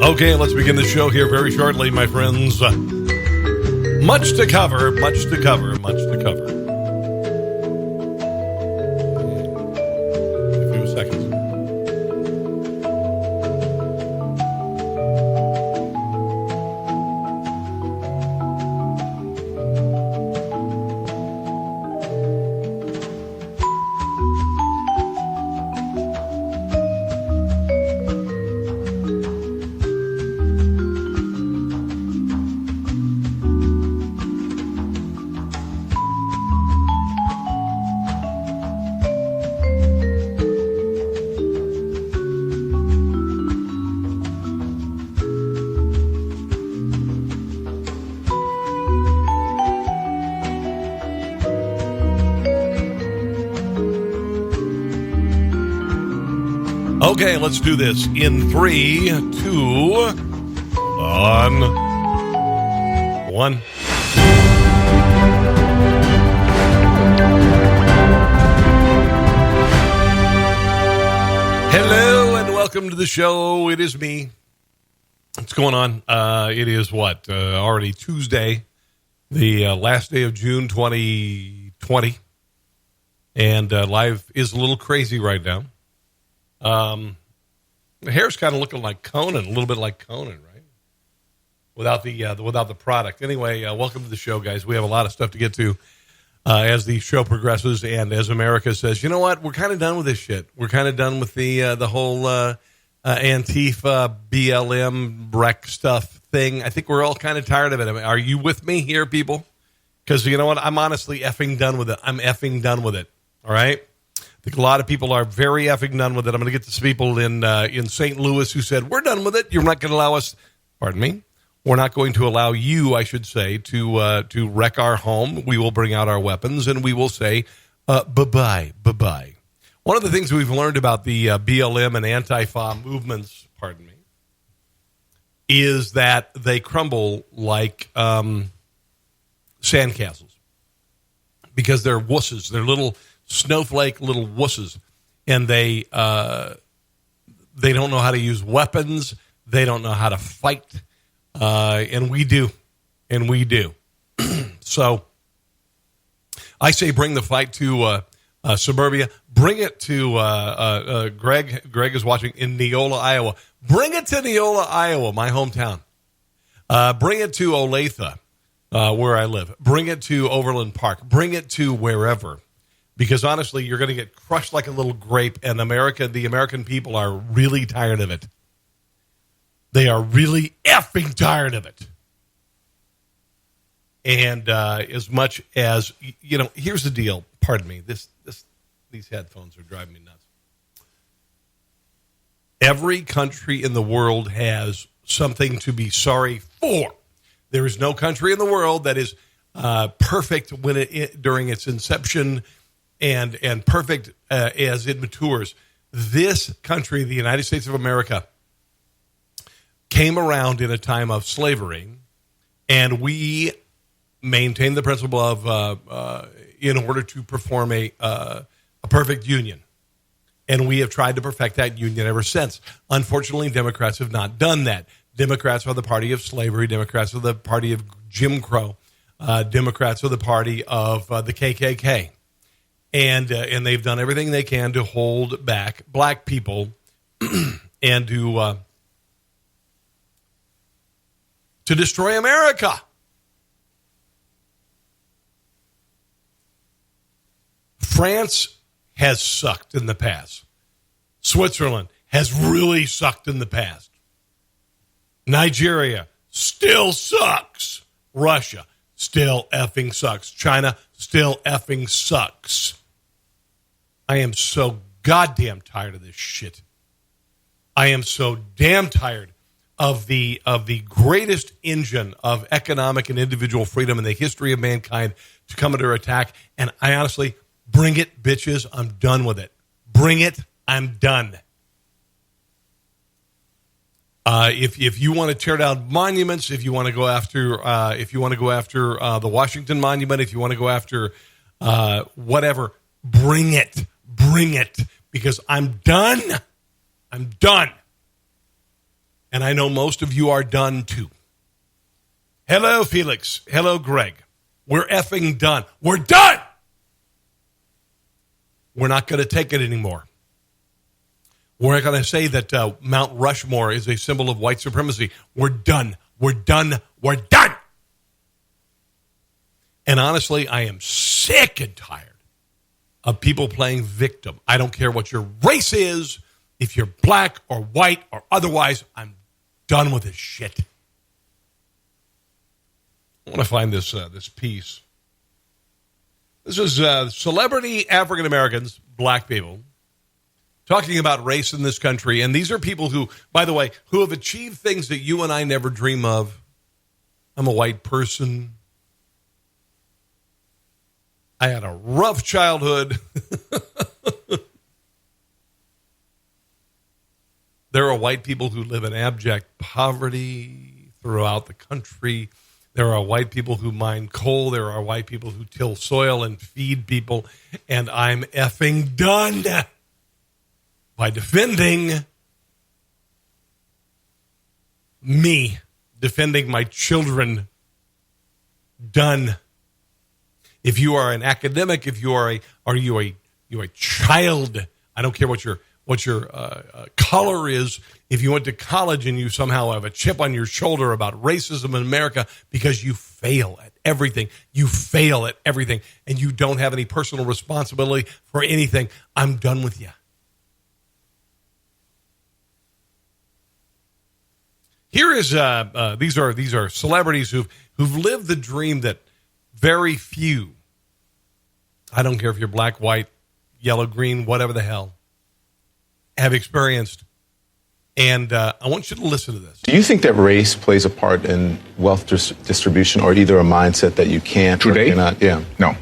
Okay, let's begin the show here very shortly, my friends. Much to cover, much to cover, much to cover. A few seconds. Okay, let's do this in 3, 2, 1. Hello and welcome to the show. It is me. What's going on? It is what? Already Tuesday, the last day of June 2020. And life is a little crazy right now. The hair's kind of looking like Conan, a little bit like Conan, right? Without the product. Anyway, welcome to the show, guys. We have a lot of stuff to get to as the show progresses, and as America says, you know what? We're kind of done with this shit. We're kind of done with the whole Antifa, BLM, wreck stuff thing. I think we're all kind of tired of it. I mean, are you with me here, people? Because you know what? I'm honestly effing done with it. I'm effing done with it. All right? I think a lot of people are very effing done with it. I'm going to get to some people in St. Louis who said, we're done with it. You're not going to allow us, pardon me, we're not going to allow you, I should say, to wreck our home. We will bring out our weapons, and we will say, bye-bye, bye-bye. One of the things we've learned about the BLM and Antifa movements, pardon me, is that they crumble like sandcastles because they're wusses. They're little snowflake little wusses, and they don't know how to use weapons. They don't know how to fight, and we do. So I say bring the fight to suburbia. Bring it to Greg. Greg is watching in Neola, Iowa. Bring it to Neola, Iowa, my hometown. Bring it to Olathe, where I live. Bring it to Overland Park. Bring it to wherever. Because honestly, you're going to get crushed like a little grape, and the American people are really tired of it. They are really effing tired of it. And as much as, you know, here's the deal. Pardon me. These headphones are driving me nuts. Every country in the world has something to be sorry for. There is no country in the world that is perfect when during its inception and perfect as it matures. This country, the United States of America, came around in a time of slavery, and we maintained the principle of in order to perform a perfect union. And we have tried to perfect that union ever since. Unfortunately, Democrats have not done that. Democrats are the party of slavery. Democrats are the party of Jim Crow. Democrats are the party of the KKK. And they've done everything they can to hold back black people and to destroy America. France has sucked in the past. Switzerland has really sucked in the past. Nigeria still sucks. Russia still effing sucks. China still effing sucks. I am so goddamn tired of this shit. I am so damn tired of the greatest engine of economic and individual freedom in the history of mankind to come under attack. And I honestly, bring it, bitches. I'm done with it. Bring it. I'm done. If you want to tear down monuments, if you want to go after the Washington Monument, if you want to go after whatever, bring it, because I'm done. I'm done. And I know most of you are done too. Hello, Felix. Hello, Greg. We're effing done. We're done. We're not going to take it anymore. We're not going to say that Mount Rushmore is a symbol of white supremacy. We're done. We're done. We're done. And honestly, I am sick and tired of people playing victim. I don't care what your race is. If you're black or white or otherwise, I'm done with this shit. I want to find this piece. This is celebrity African Americans, black people, talking about race in this country. And these are people who, by the way, who have achieved things that you and I never dream of. I'm a white person. I had a rough childhood. There are white people who live in abject poverty throughout the country. There are white people who mine coal. There are white people who till soil and feed people. And I'm effing done by defending me, defending my children. Done. If you are an academic, if you are a child, I don't care what your color is. If you went to college and you somehow have a chip on your shoulder about racism in America because you fail at everything, and you don't have any personal responsibility for anything, I'm done with you. Here is these are celebrities who've lived the dream that very few, I don't care if you're black, white, yellow, green, whatever the hell, have experienced. And I want you to listen to this. Do you think that race plays a part in wealth distribution, or either a mindset that you can't today? Or cannot? Yeah. No.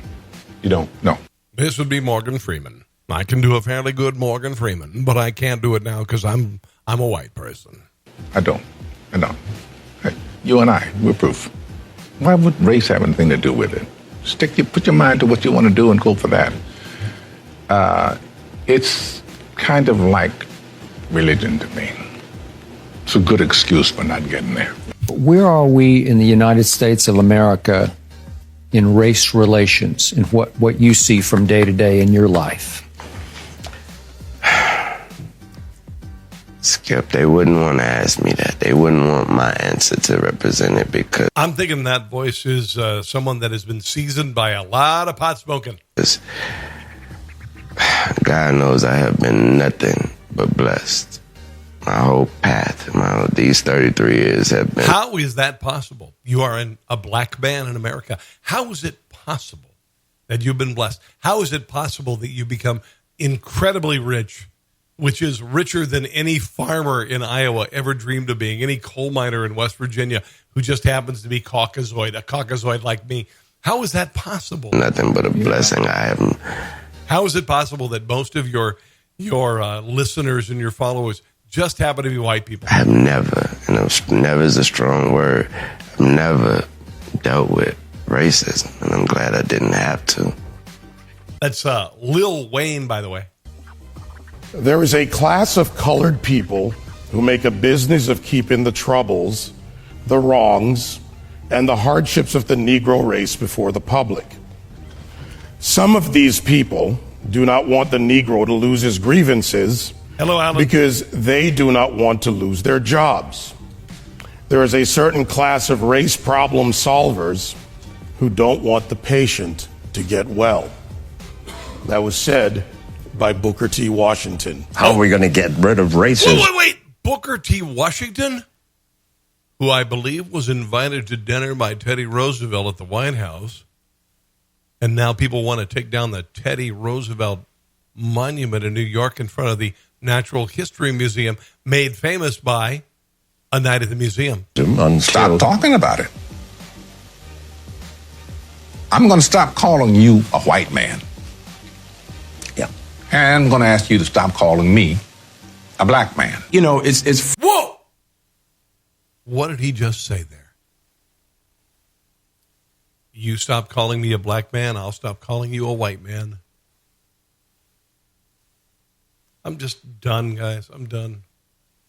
You don't? No. This would be Morgan Freeman. I can do a fairly good Morgan Freeman, but I can't do it now because I'm a white person. I don't. Hey, you and I, we're proof. Why would race have anything to do with it? Put your mind to what you want to do and go for that. It's kind of like religion to me. It's a good excuse for not getting there. Where are we in the United States of America in race relations and what you see from day to day in your life? Skip, they wouldn't want to ask me that. They wouldn't want my answer to represent it because... I'm thinking that voice is someone that has been seasoned by a lot of pot smoking. God knows I have been nothing but blessed. My whole path, these 33 years have been... How is that possible? You are a black man in America. How is it possible that you've been blessed? How is it possible that you become incredibly rich, which is richer than any farmer in Iowa ever dreamed of being, any coal miner in West Virginia who just happens to be a Caucasoid like me? How is that possible? Nothing but a blessing. How is it possible that most of your listeners and your followers just happen to be white people? I have never, never is a strong word, I've never dealt with racism, and I'm glad I didn't have to. That's Lil Wayne, by the way. There is a class of colored people who make a business of keeping the troubles, the wrongs, and the hardships of the Negro race before the public. Some of these people do not want the Negro to lose his grievances. Hello, Alan. Because they do not want to lose their jobs. There is a certain class of race problem solvers who don't want the patient to get well. That was said by Booker T. Washington. How are we going to get rid of racism? Wait. Booker T. Washington, who I believe was invited to dinner by Teddy Roosevelt at the White House, and now people want to take down the Teddy Roosevelt monument in New York in front of the Natural History Museum, made famous by A Night at the Museum. Stop talking about it. I'm going to stop calling you a white man. Yeah. And I'm going to ask you to stop calling me a black man. You know, it's Whoa! What did he just say there? You stop calling me a black man, I'll stop calling you a white man. I'm just done, guys. I'm done.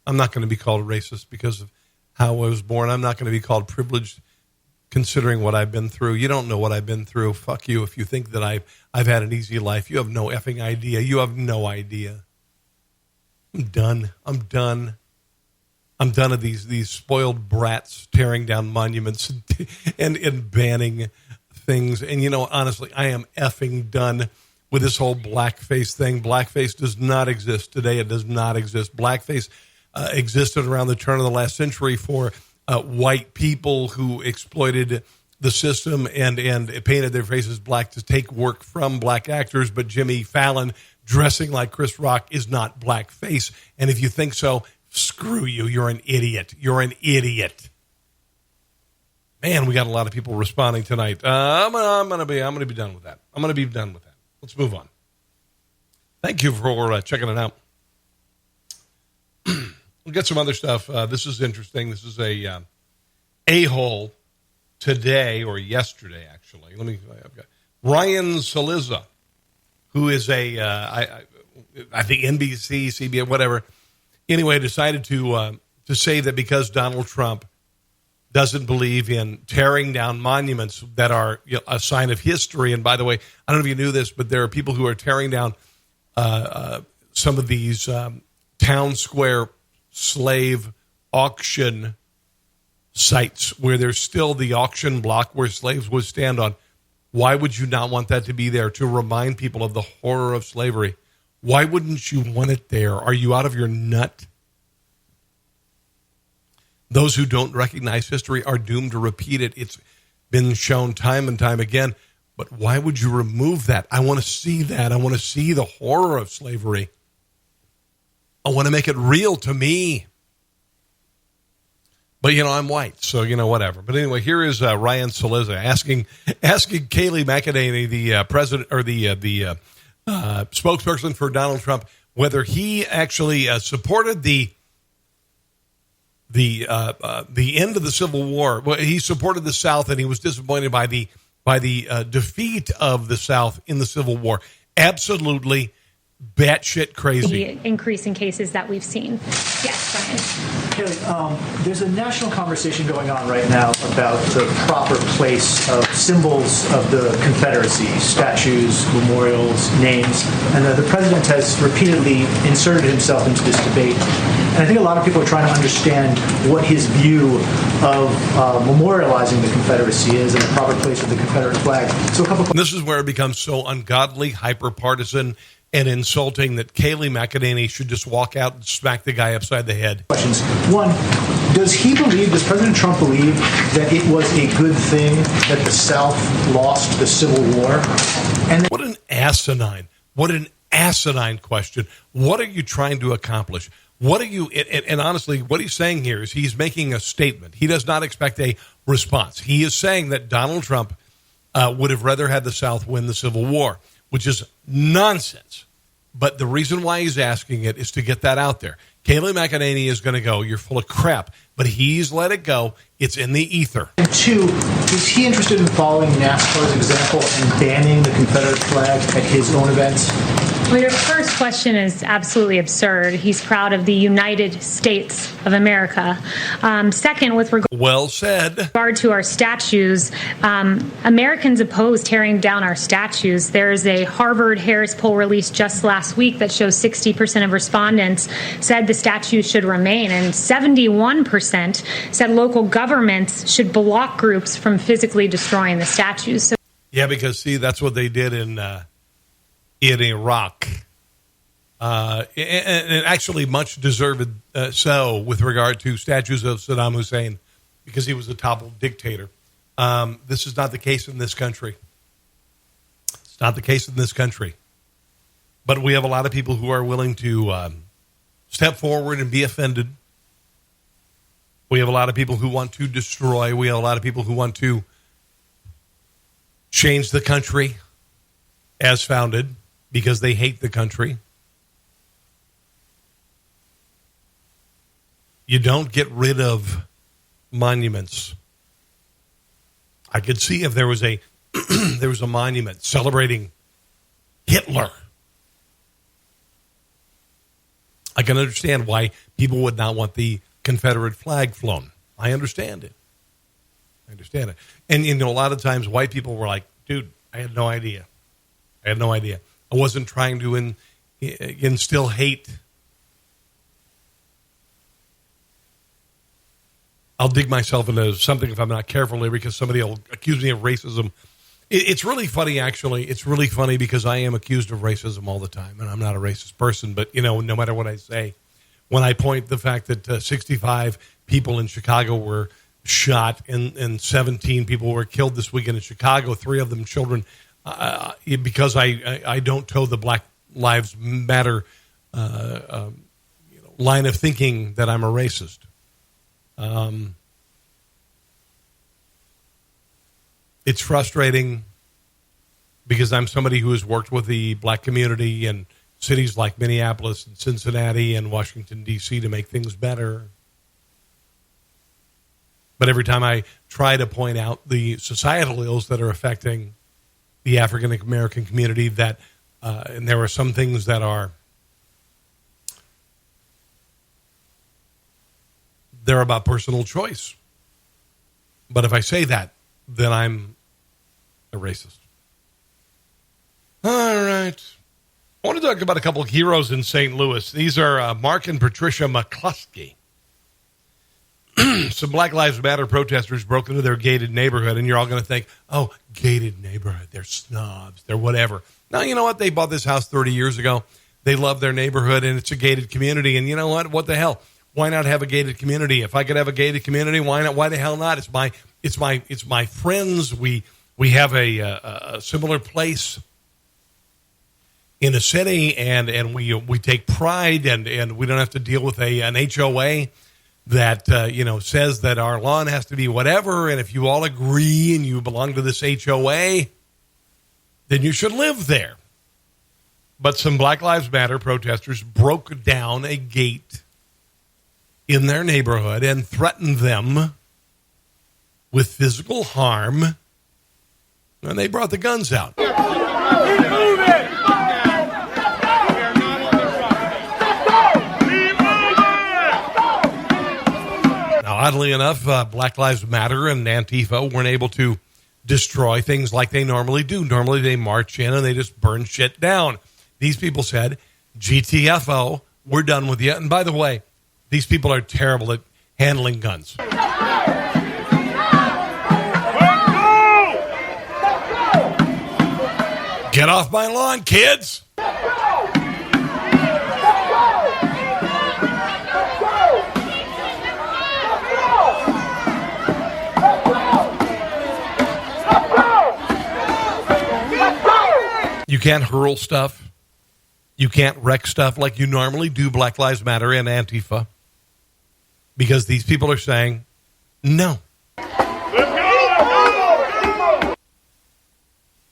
I'm not going to be called racist because of how I was born. I'm not going to be called privileged considering what I've been through. You don't know what I've been through. Fuck you if you think that I've had an easy life. You have no effing idea. You have no idea. I'm done. I'm done of these spoiled brats tearing down monuments and banning things. And, you know, honestly, I am effing done with this whole blackface thing. Blackface does not exist today. It does not exist. Blackface existed around the turn of the last century for white people who exploited the system and painted their faces black to take work from black actors. But Jimmy Fallon dressing like Chris Rock is not blackface. And if you think so, screw you. You're an idiot. You're an idiot. Man, we got a lot of people responding tonight. I'm gonna be done with that. I'm gonna be done with that. Let's move on. Thank you for checking it out. We'll get some other stuff. This is interesting. This is a-hole today or yesterday, actually. I've got Ryan Saliza, who is I think NBC, CBS, whatever. Anyway, decided to say that because Donald Trump doesn't believe in tearing down monuments that are a sign of history. And by the way, I don't know if you knew this, but there are people who are tearing down some of these town square slave auction sites where there's still the auction block where slaves would stand on. Why would you not want that to be there to remind people of the horror of slavery? Why wouldn't you want it there? Are you out of your nut? Those who don't recognize history are doomed to repeat it. It's been shown time and time again. But why would you remove that? I want to see that. I want to see the horror of slavery. I want to make it real to me. But, I'm white, so, whatever. But anyway, here is Ryan Saliza asking Kayleigh McEnany, the president or the spokesperson for Donald Trump, whether he actually supported the end of the Civil War. Well, he supported the South, and he was disappointed by the defeat of the South in the Civil War. Absolutely batshit crazy. The increase in cases that we've seen. Yes, Brian. Kayleigh, there's a national conversation going on right now about the proper place of symbols of the Confederacy, statues, memorials, names, and the president has repeatedly inserted himself into this debate. And I think a lot of people are trying to understand what his view of memorializing the Confederacy is and the proper place of the Confederate flag. So a couple. This is where it becomes so ungodly, hyper-partisan, and insulting that Kayleigh McEnany should just walk out and smack the guy upside the head. Questions. One, does President Trump believe that it was a good thing that the South lost the Civil War? And what an asinine question. What are you trying to accomplish? What are you, and honestly, what he's saying here is he's making a statement. He does not expect a response. He is saying that Donald Trump would have rather had the South win the Civil War, which is nonsense. But the reason why he's asking it is to get that out there. Kayleigh McEnany is going to go, you're full of crap. But he's let it go. It's in the ether. And two, is he interested in following NASCAR's example and banning the Confederate flag at his own events? Well, your first question is absolutely absurd. He's proud of the United States of America. Second, with regard to our statues, Americans oppose tearing down our statues. There's a Harvard-Harris poll released just last week that shows 60% of respondents said the statues should remain, and 71% said local governments should block groups from physically destroying the statues. So, yeah, because, see, that's what they did in Iraq. And actually much deserved so with regard to statues of Saddam Hussein because he was a toppled dictator. This is not the case in this country. It's not the case in this country. But we have a lot of people who are willing to step forward and be offended. We have a lot of people who want to destroy. We have a lot of people who want to change the country as founded because they hate the country. You don't get rid of monuments. I could see if there was a monument celebrating Hitler I can understand why people would not want the Confederate flag flown. I understand it. And, a lot of times white people were like, dude, I had no idea. I wasn't trying to instill hate. I'll dig myself into something if I'm not careful here because somebody will accuse me of racism. It's really funny, actually. It's really funny because I am accused of racism all the time, and I'm not a racist person. But, no matter what I say, when I point the fact that 65 people in Chicago were shot and 17 people were killed this weekend in Chicago, 3 of them children, because I don't toe the Black Lives Matter line of thinking that I'm a racist. It's frustrating because I'm somebody who has worked with the black community in cities like Minneapolis and Cincinnati and Washington, D.C. to make things better. But every time I try to point out the societal ills that are affecting the African American community, that and there are some things that they're about personal choice. But if I say that, then I'm a racist. All right. I want to talk about a couple of heroes in St. Louis. These are Mark and Patricia McCluskey. Some Black Lives Matter protesters broke into their gated neighborhood, and you're all going to think, oh, gated neighborhood, they're snobs, they're whatever. Now, you know what? They bought this house 30 years ago. They love their neighborhood, and it's a gated community. And you know what? What the hell? Why not have a gated community? If I could have a gated community, why not? Why the hell not? It's my friends. We have a similar place in a city, and we take pride, and we don't have to deal with an HOA that says that our lawn has to be whatever, and if you all agree and you belong to this HOA, then you should live there. But some Black Lives Matter protesters broke down a gate in their neighborhood and threatened them with physical harm, and they brought the guns out. Oddly enough, Black Lives Matter and Antifa weren't able to destroy things like they normally do. Normally they march in and they just burn shit down. These people said, GTFO, we're done with you. And by the way, these people are terrible at handling guns. Get off my lawn, kids! You can't hurl stuff. You can't wreck stuff like you normally do, Black Lives Matter and Antifa, because these people are saying no.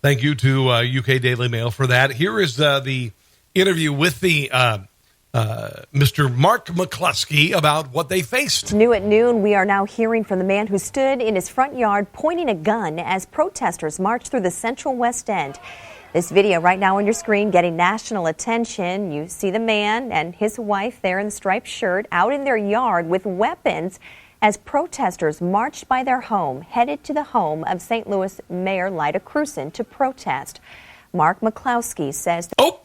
Thank you to UK Daily Mail for that. Here is the interview with the Mr. Mark McCluskey about what they faced. New at noon, we are now hearing from the man who stood in his front yard pointing a gun as protesters marched through the Central West End. This video right now on your screen getting national attention. You see the man and his wife there in the striped shirt out in their yard with weapons as protesters marched by their home, headed to the home of St. Louis Mayor Lyda Carson to protest. Mark McCluskey says... Oh,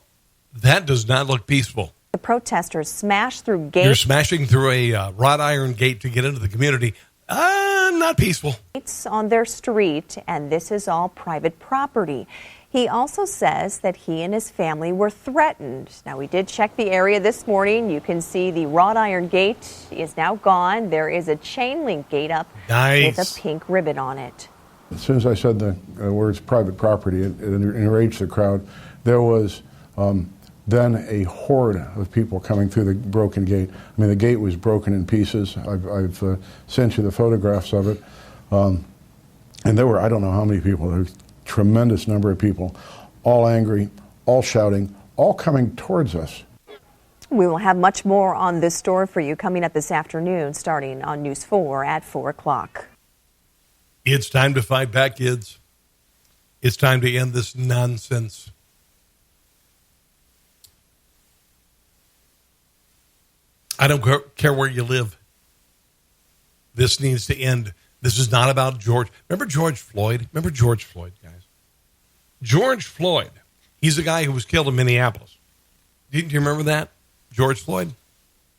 that does not look peaceful. The protesters smashed through gates. You're smashing through a wrought iron gate to get into the community. Not peaceful. On their street, and this is all private property. He also says that he and his family were threatened. Now, we did check the area this morning. You can see the wrought iron gate is now gone. There is a chain link gate up with a pink ribbon on it. As soon as I said the words private property, it enraged the crowd. There was then a horde of people coming through the broken gate. I mean, the gate was broken in pieces. I've sent you the photographs of it. And there were, I don't know how many people, there was a tremendous number of people, all angry, all shouting, all coming towards us. We will have much more on this story for you coming up this afternoon, starting on News 4 at 4 o'clock. It's time to fight back, kids. It's time to end this nonsense. I don't care where you live. This needs to end. This is not about George. Remember George Floyd? Remember George Floyd, guys? George Floyd. He's the guy who was killed in Minneapolis. Do you remember that? George Floyd?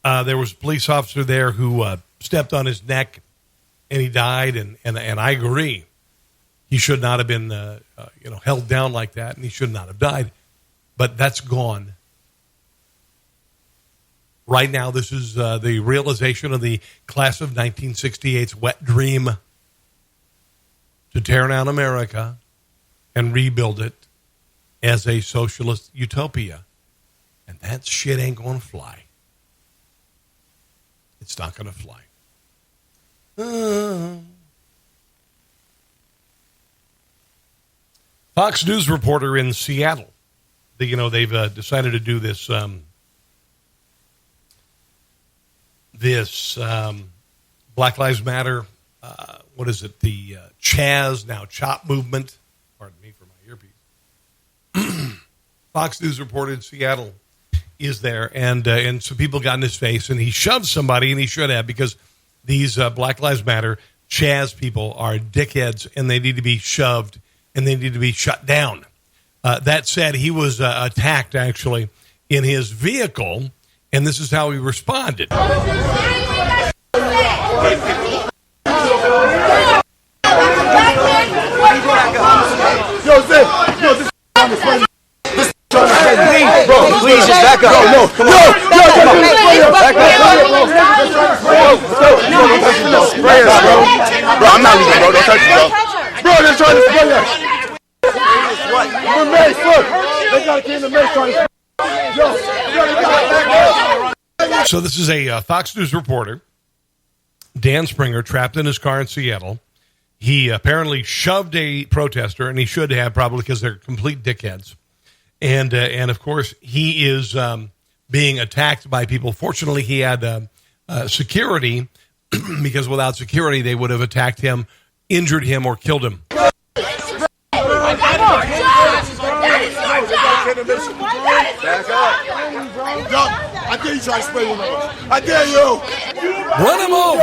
There was a police officer there who stepped on his neck and he died. And I agree. He should not have been held down like that, and he should not have died. But that's gone. Right now, this is the realization of the class of 1968's wet dream to tear down America and rebuild it as a socialist utopia. And that shit ain't going to fly. It's not going to fly. Fox News reporter in Seattle. They've decided to do this Black Lives Matter, the Chaz, now CHOP movement. Pardon me for my earpiece. Fox News reporter in Seattle is there, and some people got in his face, and he shoved somebody, and he should have, because these Black Lives Matter Chaz people are dickheads, and they need to be shoved, and they need to be shut down. That said, he was attacked, actually, in his vehicle, and this is how he responded. Please, just back up. No, come on. Back up. Spray us, bro. Bro, I'm not leaving, bro. Don't touch me, bro. Bro, they're trying to spray us. We're Mace, look. They got a kid in the Mace trying to. So this is a Fox News reporter, Dan Springer, trapped in his car in Seattle. He apparently shoved a protester, and he should have, probably because they're complete dickheads. And of course, he is being attacked by people. Fortunately, he had security, because without security, they would have attacked him, injured him, or killed him. I dare you try to spray one of us. I dare you. Run him over.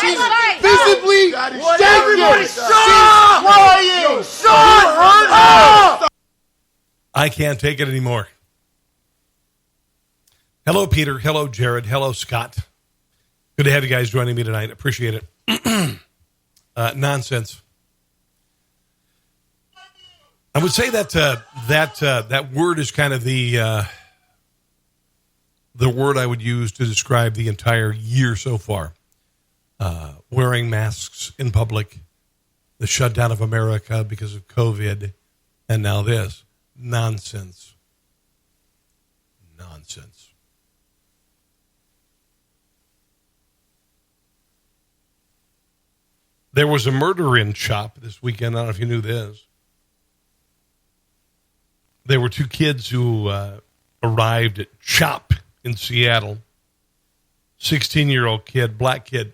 She's visibly shaking. She's crying. Shut up. I can't take it anymore. Hello, Peter. Hello, Jared. Hello, Scott. Good to have you guys joining me tonight. Appreciate it. Nonsense. I would say that that word is kind of the word I would use to describe the entire year so far. Wearing masks in public, the shutdown of America because of COVID, and now this. Nonsense. Nonsense. There was a murder in CHOP this weekend. I don't know if you knew this. There were two kids who arrived at CHOP in Seattle. 16-year-old kid, black kid,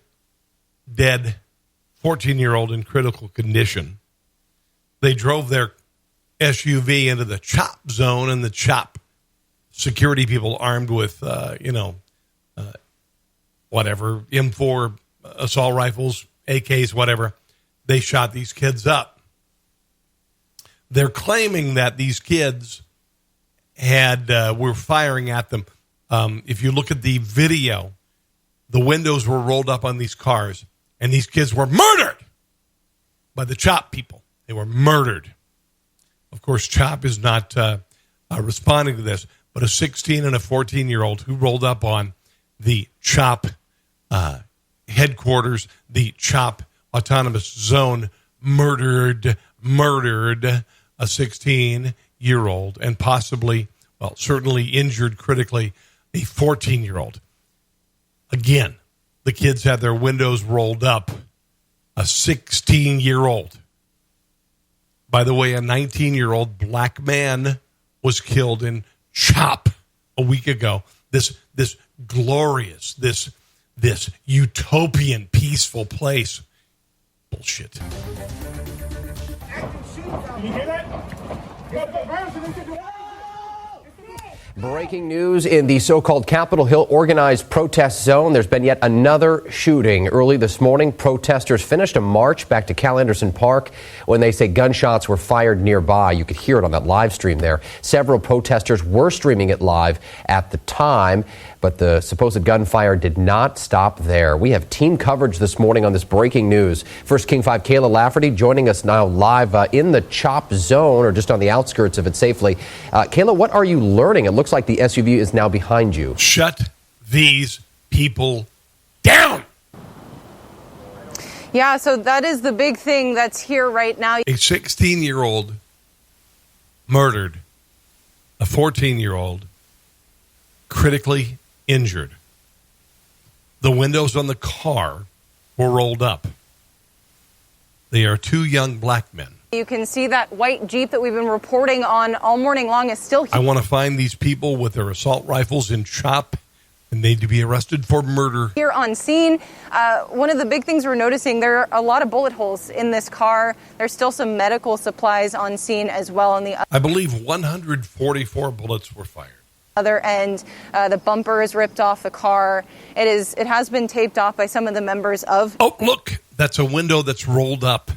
dead. 14-year-old in critical condition. They drove their SUV into the CHOP zone, and the CHOP security people armed with, whatever, M4 assault rifles, AKs, whatever, they shot these kids up. They're claiming that these kids were firing at them. If you look at the video, the windows were rolled up on these cars, and these kids were murdered by the CHOP people. They were murdered. Of course, CHOP is not responding to this, but a 16 and a 14-year-old who rolled up on the CHOP headquarters, the CHOP autonomous zone, murdered a 16-year-old and possibly, certainly injured critically, a 14-year-old. Again, the kids had their windows rolled up. A 16-year-old. By the way, a 19-year-old black man was killed in CHOP a week ago. This glorious, this utopian, peaceful place Bullshit. You hear that? Breaking news in the so-called Capitol Hill organized protest zone. There's been yet another shooting. Early this morning, protesters finished a march back to Cal Anderson Park when they say gunshots were fired nearby. You could hear it on that live stream there. Several protesters were streaming it live at the time, but the supposed gunfire did not stop there. We have team coverage this morning on this breaking news. First King 5 Kayla Lafferty joining us now live in the CHOP zone, or just on the outskirts of it safely. Kayla, what are you learning? It looks like the SUV is now behind you. Shut these people down. Yeah, so that is the big thing that's here right now. A 16-year-old murdered, a 14-year-old critically injured. The windows on the car were rolled up. They are two young black men. You can see that white Jeep that we've been reporting on all morning long is still here. I want to find these people with their assault rifles in CHOP and need to be arrested for murder. Here on scene, one of the big things we're noticing, there are a lot of bullet holes in this car. There's still some medical supplies on scene as well. On the I believe 144 bullets were fired. Other end, the bumper is ripped off the car. It has been taped off by some of the members of. Oh, look, that's a window that's rolled up.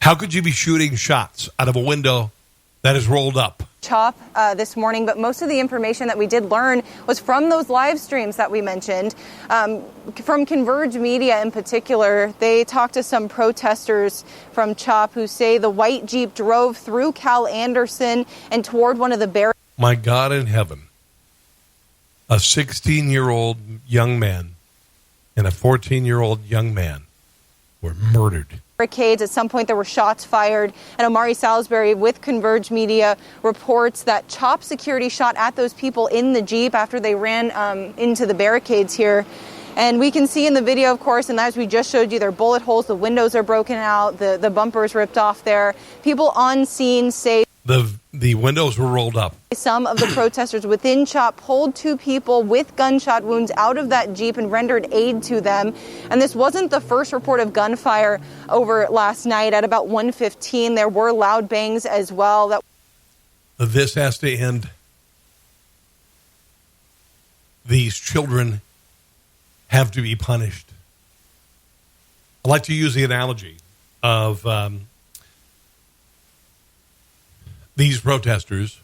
How could you be shooting shots out of a window that is rolled up? CHOP this morning, but most of the information that we did learn was from those live streams that we mentioned. From Converge Media in particular, they talked to some protesters from CHOP who say the white Jeep drove through Cal Anderson and toward one of the barricades. My God in heaven, a 16-year-old young man and a 14-year-old young man were murdered. At some point, there were shots fired, and Omari Salisbury with Converge Media reports that CHOP security shot at those people in the Jeep after they ran into the barricades here. And we can see in the video, of course, and as we just showed you, there are bullet holes, the windows are broken out, the bumpers ripped off there. People on scene say the windows were rolled up. Some of the protesters within CHOP pulled two people with gunshot wounds out of that Jeep and rendered aid to them. And this wasn't the first report of gunfire over last night. At about 1:15, there were loud bangs as well. This has to end. These children have to be punished. I like to use the analogy of these protesters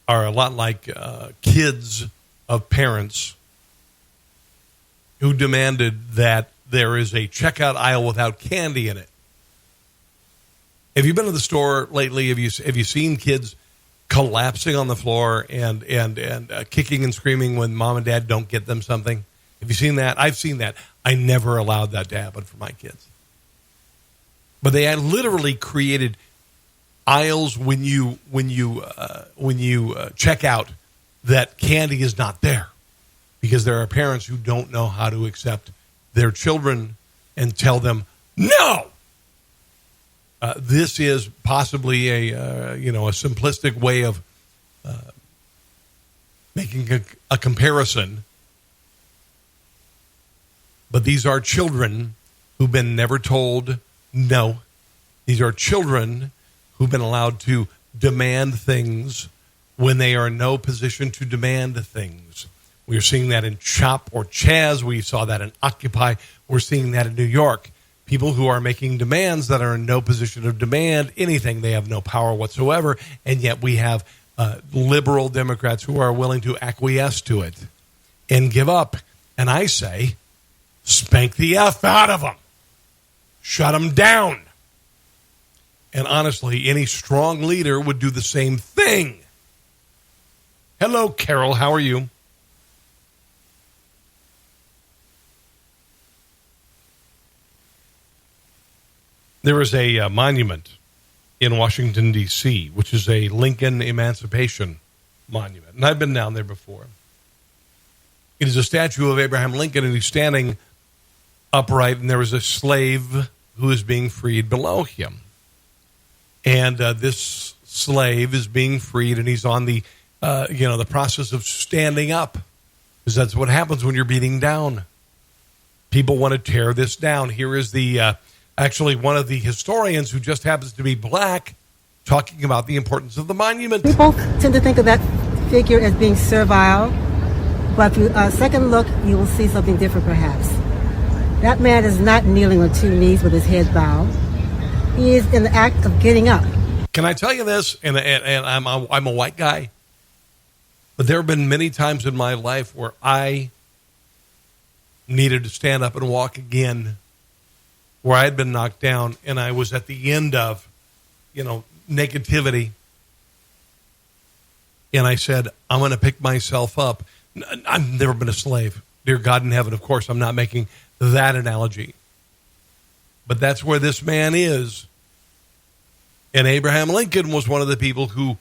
are a lot like kids of parents who demanded that there is a checkout aisle without candy in it. Have you been to the store lately? Have you seen kids collapsing on the floor and kicking and screaming when mom and dad don't get them something? Have you seen that? I've seen that. I never allowed that to happen for my kids. But they had literally created aisles when you check out that candy is not there, because there are parents who don't know how to accept their children and tell them no. This is possibly a simplistic way of making a comparison, but these are children who've been never told no. These are children who've been allowed to demand things when they are in no position to demand things. We're seeing that in CHOP or Chaz. We saw that in Occupy. We're seeing that in New York. People who are making demands that are in no position to demand anything. They have no power whatsoever, and yet we have liberal Democrats who are willing to acquiesce to it and give up. And I say, spank the F out of them. Shut them down. And honestly, any strong leader would do the same thing. Hello, Carol. How are you? There is a monument in Washington, D.C., which is a Lincoln Emancipation Monument. And I've been down there before. It is a statue of Abraham Lincoln, and he's standing upright, and there is a slave who is being freed below him. And this slave is being freed, and he's on the process of standing up, because that's what happens when you're beating down. People want to tear this down. Here is the Actually, one of the historians who just happens to be black talking about the importance of the monument. People tend to think of that figure as being servile, but if you second look, you will see something different perhaps. That man is not kneeling on two knees with his head bowed. He is in the act of getting up. Can I tell you this? And I'm a white guy, but there have been many times in my life where I needed to stand up and walk again, where I had been knocked down and I was at the end of, negativity. And I said, I'm going to pick myself up. I've never been a slave. Dear God in heaven, of course, I'm not making that analogy. But that's where this man is. And Abraham Lincoln was one of the people who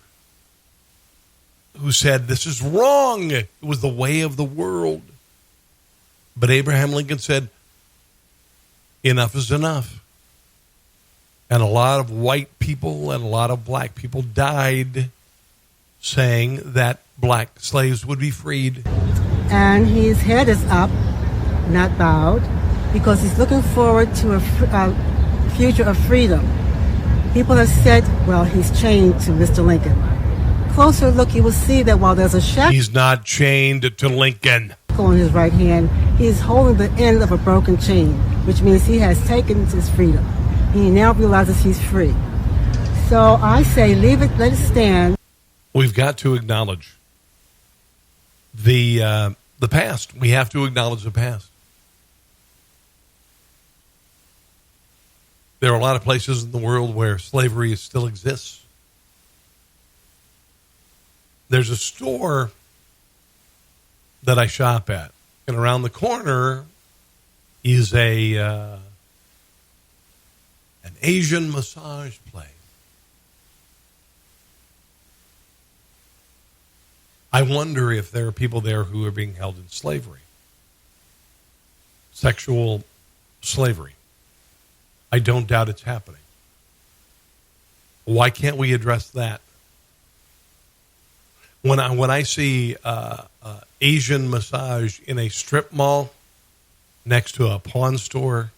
said, this is wrong. It was the way of the world. But Abraham Lincoln said, enough is enough. And a lot of white people and a lot of black people died saying that black slaves would be freed. And his head is up, not bowed, because he's looking forward to a future of freedom. People have said, well, he's chained to Mr. Lincoln. Closer look, you will see that while there's a shackle, he's not chained to Lincoln. On his right hand, he is holding the end of a broken chain, which means he has taken his freedom. He now realizes he's free. So I say, leave it, let it stand. We've got to acknowledge the past. We have to acknowledge the past. There are a lot of places in the world where slavery still exists. There's a store that I shop at, and around the corner is an Asian massage place. I wonder if there are people there who are being held in slavery, sexual slavery. I don't doubt it's happening. Why can't we address that? When I see Asian massage in a strip mall next to a pawn store,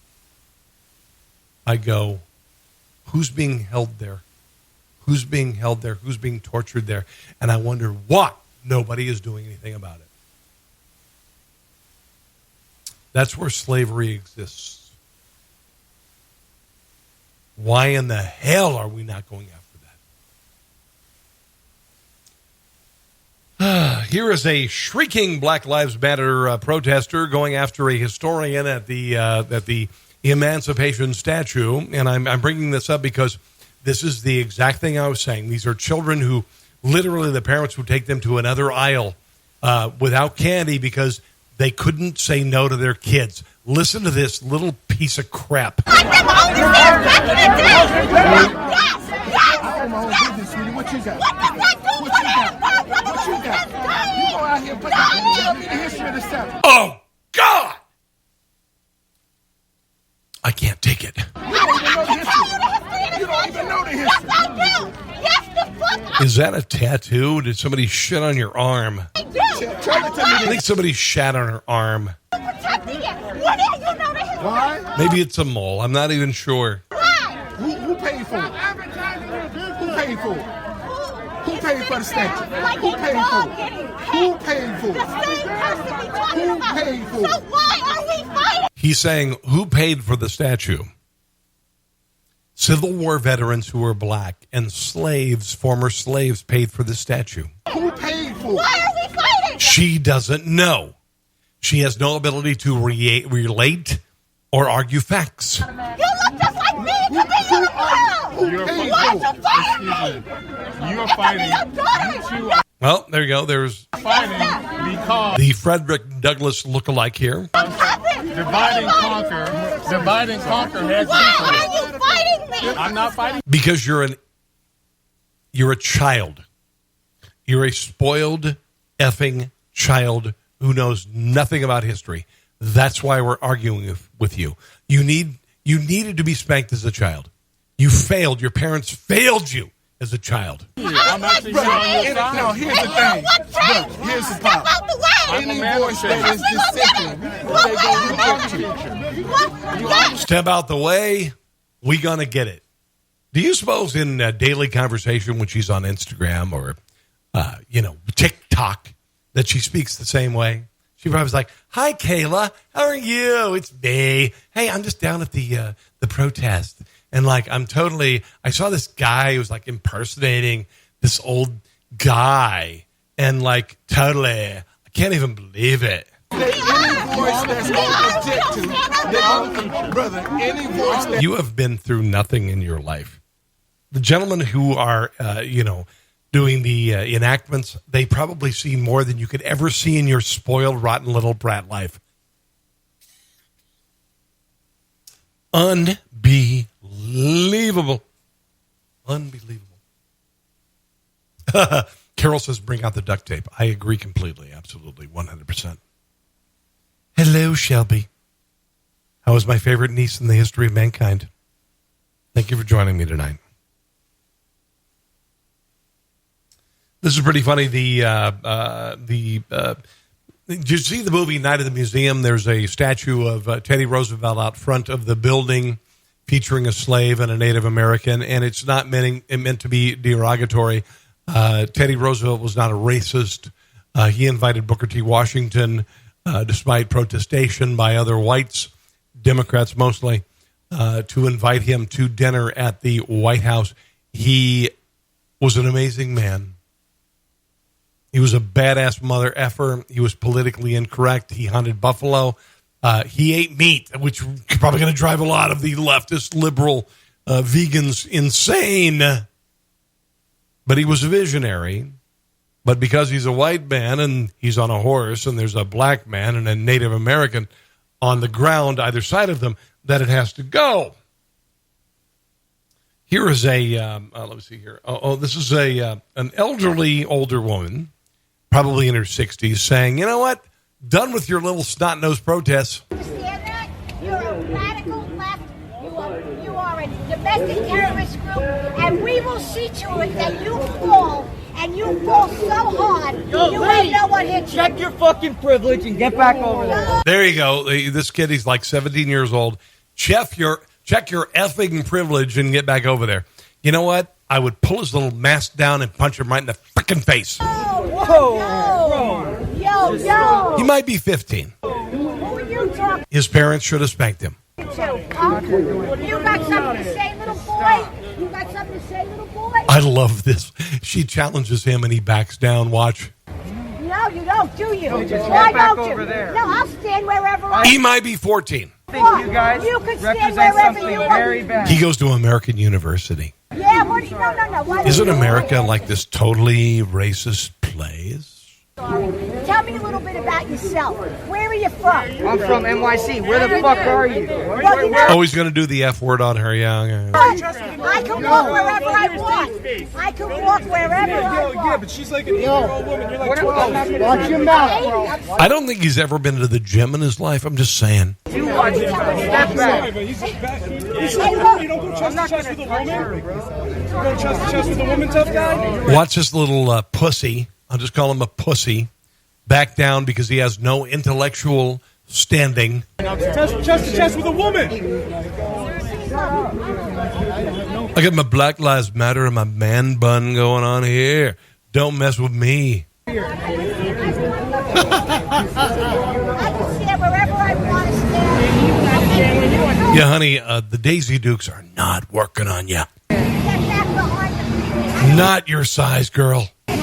I go, who's being held there? Who's being held there? Who's being tortured there? And I wonder why nobody is doing anything about it. That's where slavery exists. Why in the hell are we not going after that? Here is a shrieking Black Lives Matter protester going after a historian at the Emancipation statue. And I'm bringing this up because this is the exact thing I was saying. These are children who literally the parents would take them to another aisle without candy because they couldn't say no to their kids. Listen to this little piece of crap. What you got? What you got? You go out here, but tell me the history of the South. Oh, God! I can't take it. You don't even know the history. You don't even know the history. Yes, I do. Yes, the fuck. Is that a tattoo? Did somebody shit on your arm? I do. I think somebody shat on her arm. Why? Maybe it's a mole. I'm not even sure. Why? Who paid for it? Who paid for it? Who paid for the statue? Who paid for it? Who paid for it? The same person we talking about. Who paid for it? So why are we fighting? He's saying, who paid for the statue? Civil War veterans who were black and slaves, former slaves, paid for the statue. Who paid for it? Why are we fighting? She doesn't know. She has no ability to relate or argue facts. You look just like me. Come here, you're a girl. You are fighting. Well, there you go. There's Fighting because the Frederick Douglass lookalike here. divide and conquer has Why are you fighting me? I'm not fighting. Because you're a child. You're a spoiled effing child who knows nothing about history. That's why we're arguing with you. You needed to be spanked as a child. You failed. Your parents failed you as a child. I'm actually on your side. No, here's the thing. Look, here's the problem. Any voice that is dissenting, they go reject you. Step out the way. We gonna get it. Do you suppose in daily conversation when she's on Instagram or, TikTok that she speaks the same way? She probably was like, "Hi, Kayla. How are you? It's me. Hey, I'm just down at the protest. And like, I saw this guy who was like impersonating this old guy. And like, totally, I can't even believe it." You have been through nothing in your life. The gentlemen who are, doing the enactments, they probably see more than you could ever see in your spoiled, rotten little brat life. Unbelievable. Carol says, bring out the duct tape. I agree completely. Absolutely. 100%. Hello, Shelby. How is my favorite niece in the history of mankind? Thank you for joining me tonight. This is pretty funny. Did you see the movie Night at the Museum? There's a statue of Teddy Roosevelt out front of the building featuring a slave and a Native American, and it's not meant to be derogatory. Teddy Roosevelt was not a racist. He invited Booker T. Washington, despite protestation by other whites, Democrats mostly, to invite him to dinner at the White House. He was an amazing man. He was a badass mother effer. He was politically incorrect. He hunted buffalo. He ate meat, which is probably going to drive a lot of the leftist liberal vegans insane. But he was a visionary. But because he's a white man and he's on a horse and there's a black man and a Native American on the ground either side of them, that it has to go. Here is let me see here. This is an elderly older woman, probably in her 60s, saying, "You know what? Done with your little snot-nosed protests." Understand that? You're a radical left. You are a domestic terrorist group, and we will see to it that you fall, and you fall so hard, you won't know what hit you. Check your fucking privilege and get back over there. There you go. This kid, he's like 17 years old. Check your effing privilege and get back over there. You know what? I would pull his little mask down and punch him right in the freaking face. Yo. He might be 15. Who are you talking His parents should have spanked him. to? Huh? You got something to say, little boy? You got something to say, little boy? I love this. She challenges him and he backs down. Watch. No, you don't, do you? Just Why get back don't you? over there. No, I'll stand wherever I He might be 14. think you guys You could stand represent wherever something you very want. bad. He goes to American University. Yeah, what? No. Why Isn't don't you- America like this totally racist place? Tell me a little bit about yourself. Where are you from? I'm from NYC. Where the fuck are you? Well, you know, Oh, he's going to do the F word on her. Yeah. I can walk wherever I want. I can walk wherever I want. Yeah, but she's like an 8-year-old woman. You're like 12. Watch your mouth. I don't think he's ever been to the gym in his life. I'm just saying. You watch your mouth. Step back. You don't go chest to chest with a woman? You go chest to chest with a woman, tough guy? Watch this little pussy. I'll just call him a pussy. Back down because he has no intellectual standing. Chest to chest with a woman. I got my Black Lives Matter and my man bun going on here. Don't mess with me. I can stand wherever I want to stand. Yeah, honey, the Daisy Dukes are not working on you. Get back behind the Not your size, girl. I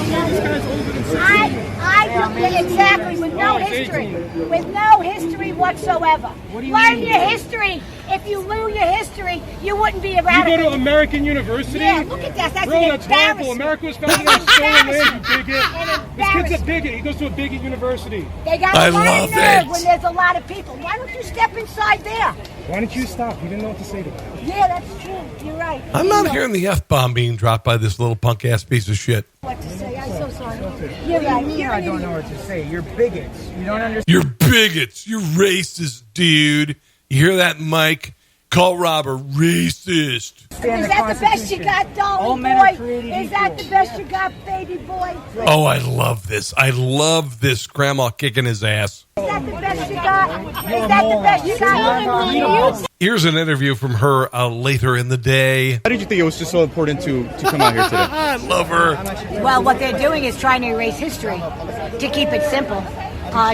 do it exactly with no history. With no history whatsoever. Learn your history. If you knew your history, you wouldn't be around. You go to American University? Yeah, look at that. That's Bro, an that's horrible. embarrassment. America was founded on stolen land, you bigot. An This kid's a bigot. He goes to a bigot university. They got I a lot love of nerve it. when there's a lot of people. Why don't you step inside there? Why don't you stop? You didn't know what to say to him. Yeah, that's true. You're right. I'm not hearing the F-bomb being dropped by this little punk-ass piece of shit. What to say? I'm so sorry. You're right. You're I don't know what to say. You're bigots. You don't understand. You're bigots. You're racist, dude. You hear that, Mike? Call Rob a racist. Is that the best you got, darling boy? Is that the best you got, baby boy? Oh, I love this. I love this grandma kicking his ass. Is that the best you got? Is that the best you got? Here's an interview from her later in the day. Why did you think it was just so important to come out here today? I love her. Well, what they're doing is trying to erase history. To keep it simple,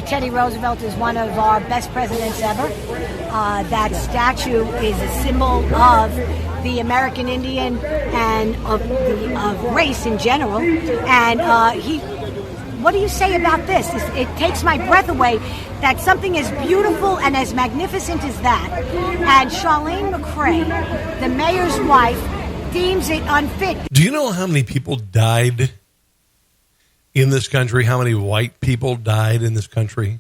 Teddy Roosevelt is one of our best presidents ever. That statue is a symbol of the American Indian and of race in general. And what do you say about this? It takes my breath away that something as beautiful and as magnificent as that, and Charlene McCray, the mayor's wife, deems it unfit. Do you know how many people died in this country? How many white people died in this country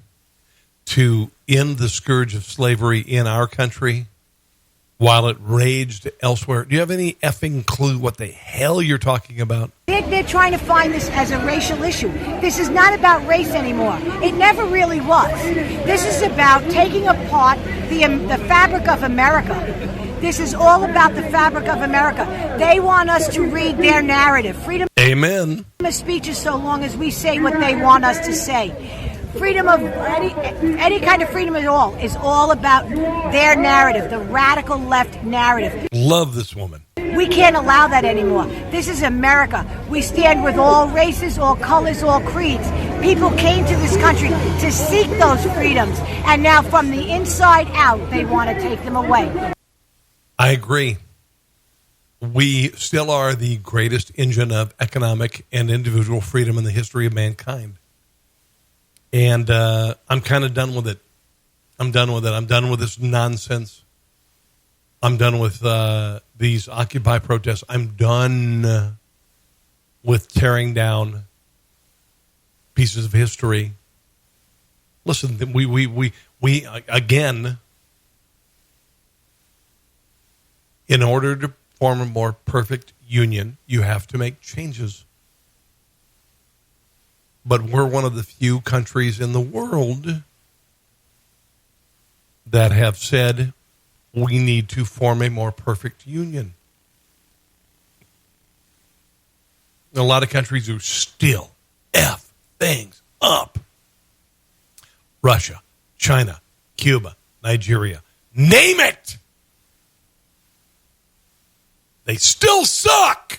to end the scourge of slavery in our country while it raged elsewhere? Do you have any effing clue what the hell you're talking about? They're trying to find this as a racial issue. This is not about race anymore. It never really was. This is about taking apart the fabric of America. This is all about the fabric of America. They want us to read their narrative. Freedom Amen. of speech is so long as we say what they want us to say. Freedom of any kind of freedom at all is all about their narrative, the radical left narrative. Love this woman. We can't allow that anymore. This is America. We stand with all races, all colors, all creeds. People came to this country to seek those freedoms, and now from the inside out, they want to take them away. I agree. We still are the greatest engine of economic and individual freedom in the history of mankind. And I'm kind of done with it. I'm done with it. I'm done with this nonsense. I'm done with these Occupy protests. I'm done with tearing down pieces of history. Listen, we again, in order to form a more perfect union, you have to make changes. But we're one of the few countries in the world that have said we need to form a more perfect union. A lot of countries are still F things up. Russia, China, Cuba, Nigeria, name it. They still suck.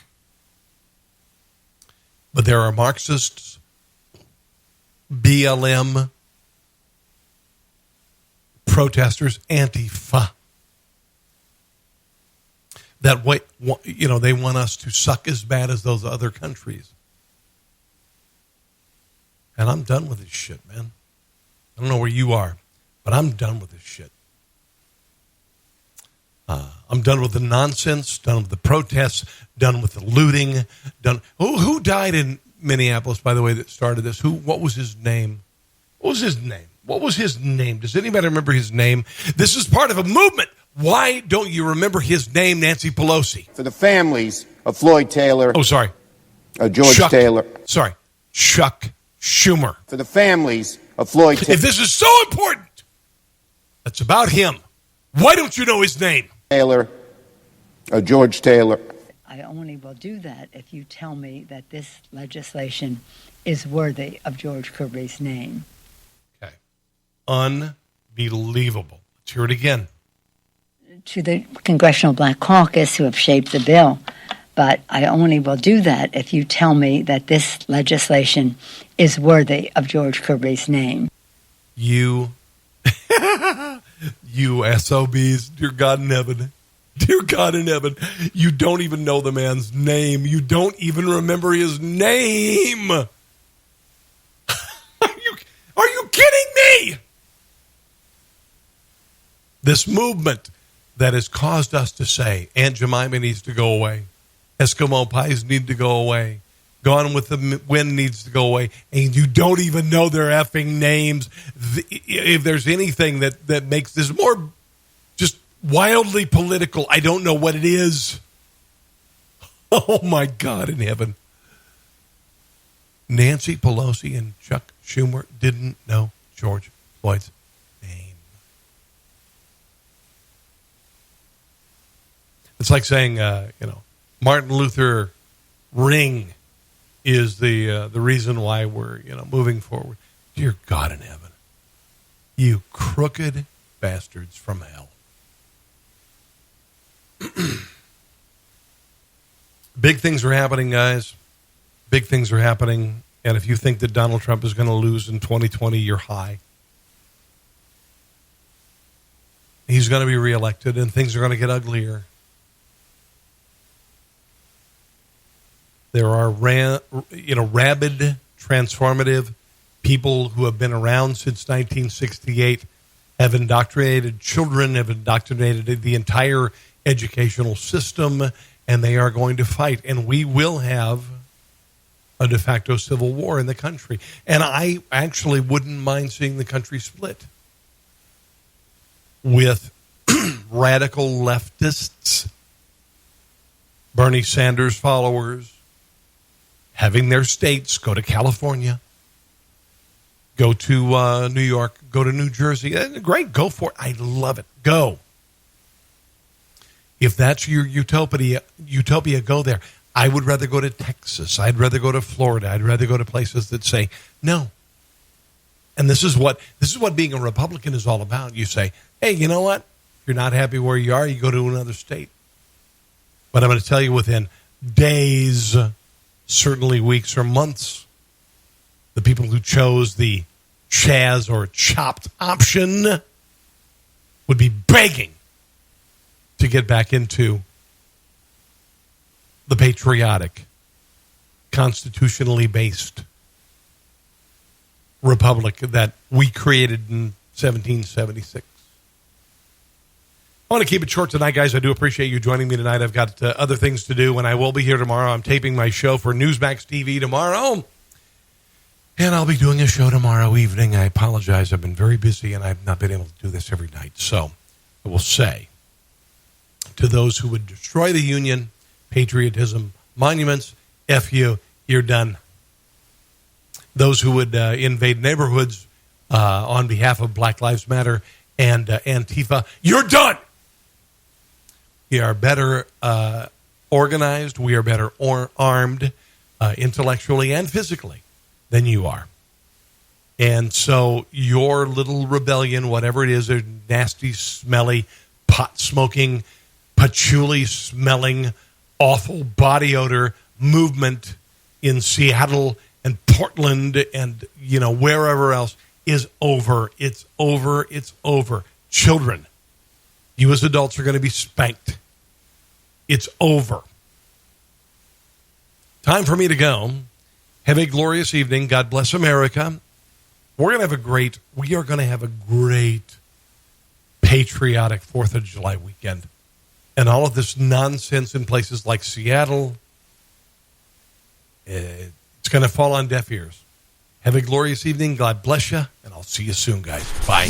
But there are Marxists, BLM, protesters, Antifa, that way, they want us to suck as bad as those other countries. And I'm done with this shit, man. I don't know where you are, but I'm done with this shit. I'm done with the nonsense, done with the protests, done with the looting, done. Who died in Minneapolis, by the way, that started this? What was his name? What was his name? Does anybody remember his name? This is part of a movement. Why don't you remember his name, Nancy Pelosi? For the families of Floyd Taylor. Oh, sorry. George Taylor. Sorry. Chuck Schumer. For the families of Floyd Taylor. If this is so important, it's about him. Why don't you know his name? Taylor. George Taylor. I only will do that if you tell me that this legislation is worthy of George Kirby's name. Okay. Unbelievable. Let's hear it again. To the Congressional Black Caucus who have shaped the bill, but I only will do that if you tell me that this legislation is worthy of George Kirby's name. You SOBs, dear God in heaven. Dear God in heaven, you don't even know the man's name. You don't even remember his name. Are you kidding me? This movement that has caused us to say Aunt Jemima needs to go away. Eskimo pies need to go away. Gone with the Wind needs to go away. And you don't even know their effing names. If there's anything that makes this more just wildly political, I don't know what it is. Oh, my God in heaven. Nancy Pelosi and Chuck Schumer didn't know George Floyd's name. It's like saying, Martin Luther Ring is the reason why we're, moving forward. Dear God in heaven, you crooked bastards from hell. Big things are happening, guys. Big things are happening. And if you think that Donald Trump is going to lose in 2020, you're high. He's going to be reelected, and things are going to get uglier. There are rabid, transformative people who have been around since 1968, have indoctrinated children, have indoctrinated the entire educational system, and they are going to fight. And we will have a de facto civil war in the country. And I actually wouldn't mind seeing the country split with radical leftists, Bernie Sanders followers, having their states go to California, go to New York, go to New Jersey. Great, go for it. I love it. Go. If that's your utopia, go there. I would rather go to Texas. I'd rather go to Florida. I'd rather go to places that say no. And this is what being a Republican is all about. You say, hey, you know what? If you're not happy where you are, you go to another state. But I'm going to tell you, within days, certainly weeks or months, the people who chose the Chaz or chopped option would be begging to get back into the patriotic, constitutionally based republic that we created in 1776. I want to keep it short tonight, guys. I do appreciate you joining me tonight. I've got other things to do, and I will be here tomorrow. I'm taping my show for Newsmax TV tomorrow, and I'll be doing a show tomorrow evening. I apologize. I've been very busy, and I've not been able to do this every night. So I will say to those who would destroy the Union, patriotism, monuments, F you, you're done. Those who would invade neighborhoods on behalf of Black Lives Matter and Antifa, you're done. We are better organized. We are better armed intellectually and physically than you are. And so your little rebellion, whatever it is, a nasty, smelly, pot-smoking, patchouli-smelling, awful body odor movement in Seattle and Portland and, wherever else is over. It's over. It's over. Children, you as adults are going to be spanked. It's over. Time for me to go. Have a glorious evening. God bless America. We are going to have a great patriotic 4th of July weekend. And all of this nonsense in places like Seattle, it's going to fall on deaf ears. Have a glorious evening. God bless you. And I'll see you soon, guys. Bye.